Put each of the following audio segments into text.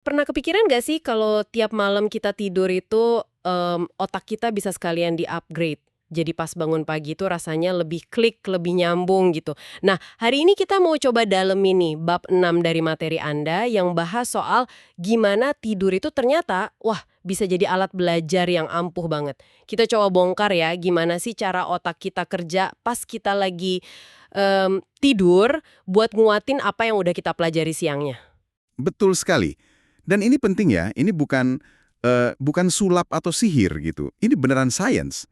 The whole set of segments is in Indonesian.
Pernah kepikiran nggak sih kalau tiap malam kita tidur itu, otak kita bisa sekalian di-upgrade. Jadi pas bangun pagi itu rasanya lebih klik, lebih nyambung gitu. Nah, hari ini kita mau coba dalemin nih bab 6 dari materi Anda yang bahas soal gimana tidur itu ternyata, wah bisa jadi alat belajar yang ampuh banget. Kita coba bongkar ya gimana sih cara otak kita kerja pas kita lagi, tidur buat nguatin apa yang udah kita pelajari siangnya. Betul sekali. Dan ini penting ya, ini bukan sulap atau sihir gitu. Ini beneran sains.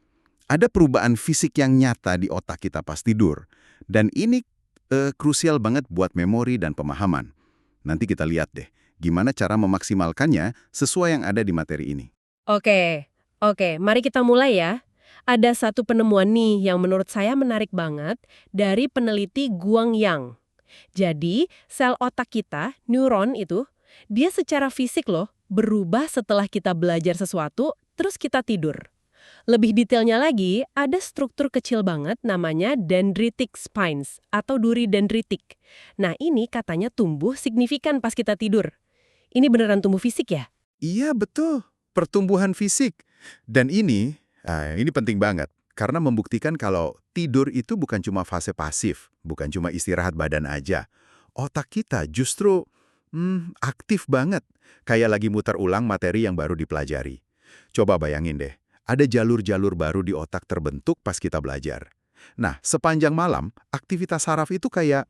Ada perubahan fisik yang nyata di otak kita pas tidur. Dan ini krusial banget buat memori dan pemahaman. Nanti kita lihat deh, gimana cara memaksimalkannya sesuai yang ada di materi ini. Oke, oke, mari kita mulai ya. Ada satu penemuan nih yang menurut saya menarik banget dari peneliti Guang Yang. Jadi, sel otak kita, neuron itu, dia secara fisik loh berubah setelah kita belajar sesuatu, terus kita tidur. Lebih detailnya lagi, ada struktur kecil banget namanya dendritic spines atau duri dendritik. Nah, ini katanya tumbuh signifikan pas kita tidur. Ini beneran tumbuh fisik ya? Iya betul, pertumbuhan fisik. Dan ini penting banget. Karena membuktikan kalau tidur itu bukan cuma fase pasif, bukan cuma istirahat badan aja. Otak kita justru aktif banget, kayak lagi muter ulang materi yang baru dipelajari. Coba bayangin deh, ada jalur-jalur baru di otak terbentuk pas kita belajar. Nah, sepanjang malam, aktivitas saraf itu kayak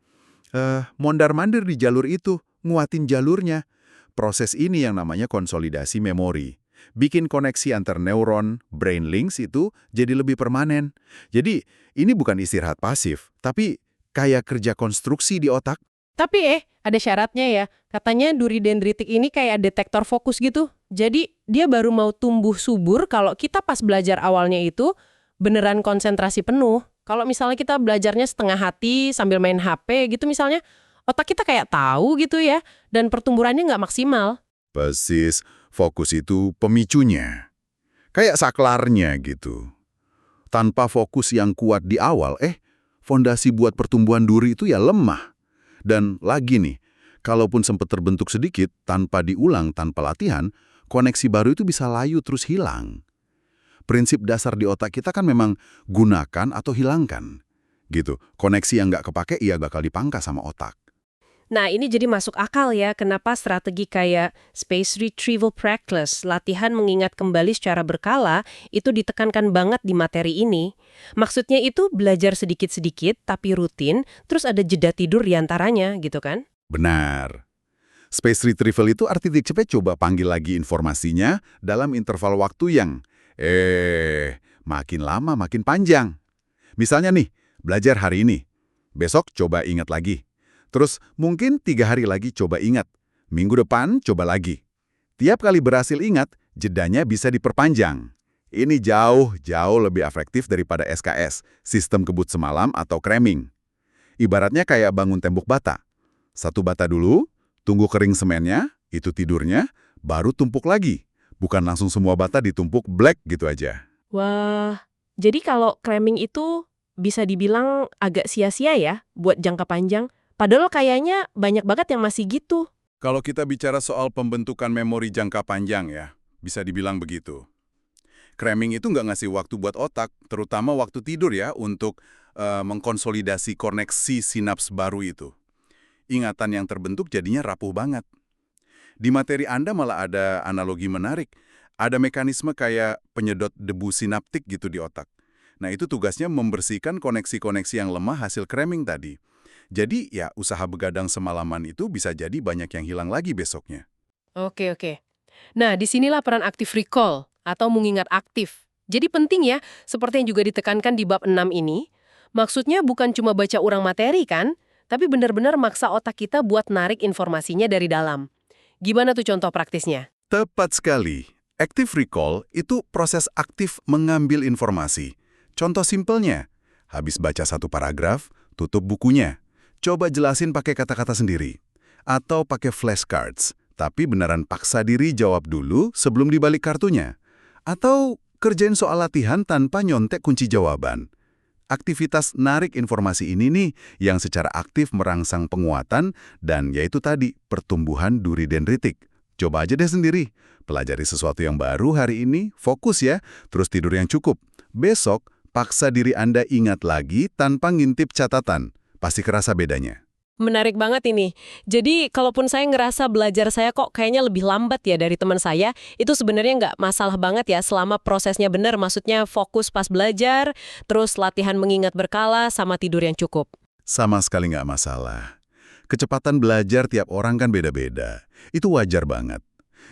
mondar-mandir di jalur itu, nguatin jalurnya. Proses ini yang namanya konsolidasi memori. Bikin koneksi antar neuron, brain links itu jadi lebih permanen. Jadi, ini bukan istirahat pasif, tapi kayak kerja konstruksi di otak. Tapi ada syaratnya ya. Katanya duri dendritik ini kayak detektor fokus gitu. Jadi dia baru mau tumbuh subur kalau kita pas belajar awalnya itu beneran konsentrasi penuh. Kalau misalnya kita belajarnya setengah hati sambil main HP gitu misalnya, otak kita kayak tahu gitu ya, dan pertumbuhannya nggak maksimal. Persis, fokus itu pemicunya. Kayak saklarnya gitu. Tanpa fokus yang kuat di awal, fondasi buat pertumbuhan duri itu ya lemah. Dan lagi nih, kalaupun sempat terbentuk sedikit, tanpa diulang, tanpa latihan, koneksi baru itu bisa layu terus hilang. Prinsip dasar di otak kita kan memang gunakan atau hilangkan. Gitu, koneksi yang nggak kepake ia bakal dipangkas sama otak. Nah, ini jadi masuk akal ya kenapa strategi kayak space retrieval practice, latihan mengingat kembali secara berkala, itu ditekankan banget di materi ini. Maksudnya itu belajar sedikit-sedikit tapi rutin, terus ada jeda tidur di antaranya gitu kan? Benar. Space retrieval itu arti cepet coba panggil lagi informasinya dalam interval waktu yang, makin lama makin panjang. Misalnya nih, belajar hari ini. Besok coba ingat lagi. Terus mungkin 3 hari lagi coba ingat. Minggu depan coba lagi. Tiap kali berhasil ingat, jedanya bisa diperpanjang. Ini jauh lebih efektif daripada SKS, sistem kebut semalam atau cramming. Ibaratnya kayak bangun tembok bata. Satu bata dulu, tunggu kering semennya, itu tidurnya, baru tumpuk lagi. Bukan langsung semua bata ditumpuk black gitu aja. Wah, jadi kalau cramming itu bisa dibilang agak sia-sia ya buat jangka panjang. Padahal kayaknya banyak banget yang masih gitu. Kalau kita bicara soal pembentukan memori jangka panjang ya, bisa dibilang begitu. Cramming itu nggak ngasih waktu buat otak, terutama waktu tidur ya, untuk mengkonsolidasi koneksi sinaps baru itu. Ingatan yang terbentuk jadinya rapuh banget. Di materi Anda malah ada analogi menarik. Ada mekanisme kayak penyedot debu sinaptik gitu di otak. Nah itu tugasnya membersihkan koneksi-koneksi yang lemah hasil cramming tadi. Jadi ya usaha begadang semalaman itu bisa jadi banyak yang hilang lagi besoknya. Oke, oke. Nah, disinilah peran aktif recall atau mengingat aktif. Jadi penting ya, seperti yang juga ditekankan di bab 6 ini, maksudnya bukan cuma baca urang materi kan, tapi benar-benar maksa otak kita buat narik informasinya dari dalam. Gimana tuh contoh praktisnya? Tepat sekali. Active recall itu proses aktif mengambil informasi. Contoh simpelnya, habis baca satu paragraf, tutup bukunya. Coba jelasin pakai kata-kata sendiri. Atau pakai flashcards, tapi beneran paksa diri jawab dulu sebelum dibalik kartunya. Atau kerjain soal latihan tanpa nyontek kunci jawaban. Aktivitas narik informasi ini nih yang secara aktif merangsang penguatan dan yaitu tadi pertumbuhan duri dendritik. Coba aja deh sendiri. Pelajari sesuatu yang baru hari ini, fokus ya, terus tidur yang cukup. Besok, paksa diri Anda ingat lagi tanpa ngintip catatan. Pasti kerasa bedanya. Menarik banget ini. Jadi, kalaupun saya ngerasa belajar saya kok kayaknya lebih lambat ya dari teman saya, itu sebenarnya nggak masalah banget ya selama prosesnya benar, maksudnya fokus pas belajar, terus latihan mengingat berkala, sama tidur yang cukup. Sama sekali nggak masalah. Kecepatan belajar tiap orang kan beda-beda. Itu wajar banget.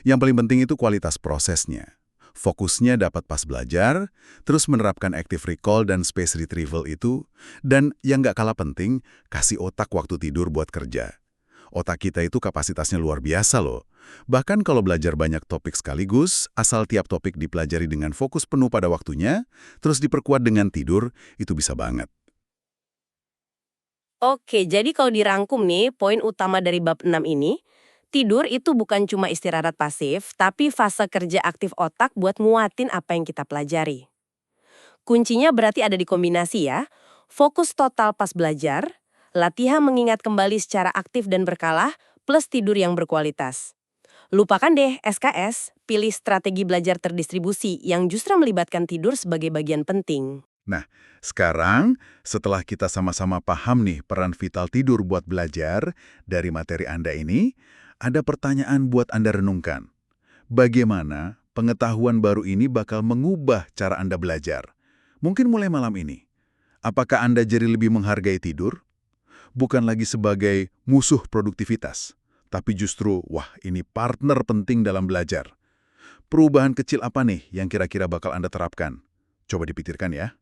Yang paling penting itu kualitas prosesnya. Fokusnya dapat pas belajar, terus menerapkan active recall dan space retrieval itu, dan yang nggak kalah penting, kasih otak waktu tidur buat kerja. Otak kita itu kapasitasnya luar biasa loh. Bahkan kalau belajar banyak topik sekaligus, asal tiap topik dipelajari dengan fokus penuh pada waktunya, terus diperkuat dengan tidur, itu bisa banget. Oke, jadi kalau dirangkum nih, poin utama dari bab 6 ini, tidur itu bukan cuma istirahat pasif, tapi fase kerja aktif otak buat nguatin apa yang kita pelajari. Kuncinya berarti ada di kombinasi ya, fokus total pas belajar, latihan mengingat kembali secara aktif dan berkala, plus tidur yang berkualitas. Lupakan deh SKS, pilih strategi belajar terdistribusi yang justru melibatkan tidur sebagai bagian penting. Nah, sekarang setelah kita sama-sama paham nih peran vital tidur buat belajar dari materi Anda ini, ada pertanyaan buat Anda renungkan. Bagaimana pengetahuan baru ini bakal mengubah cara Anda belajar? Mungkin mulai malam ini. Apakah Anda jadi lebih menghargai tidur? Bukan lagi sebagai musuh produktivitas, tapi justru, wah ini partner penting dalam belajar. Perubahan kecil apa nih yang kira-kira bakal Anda terapkan? Coba dipikirkan ya.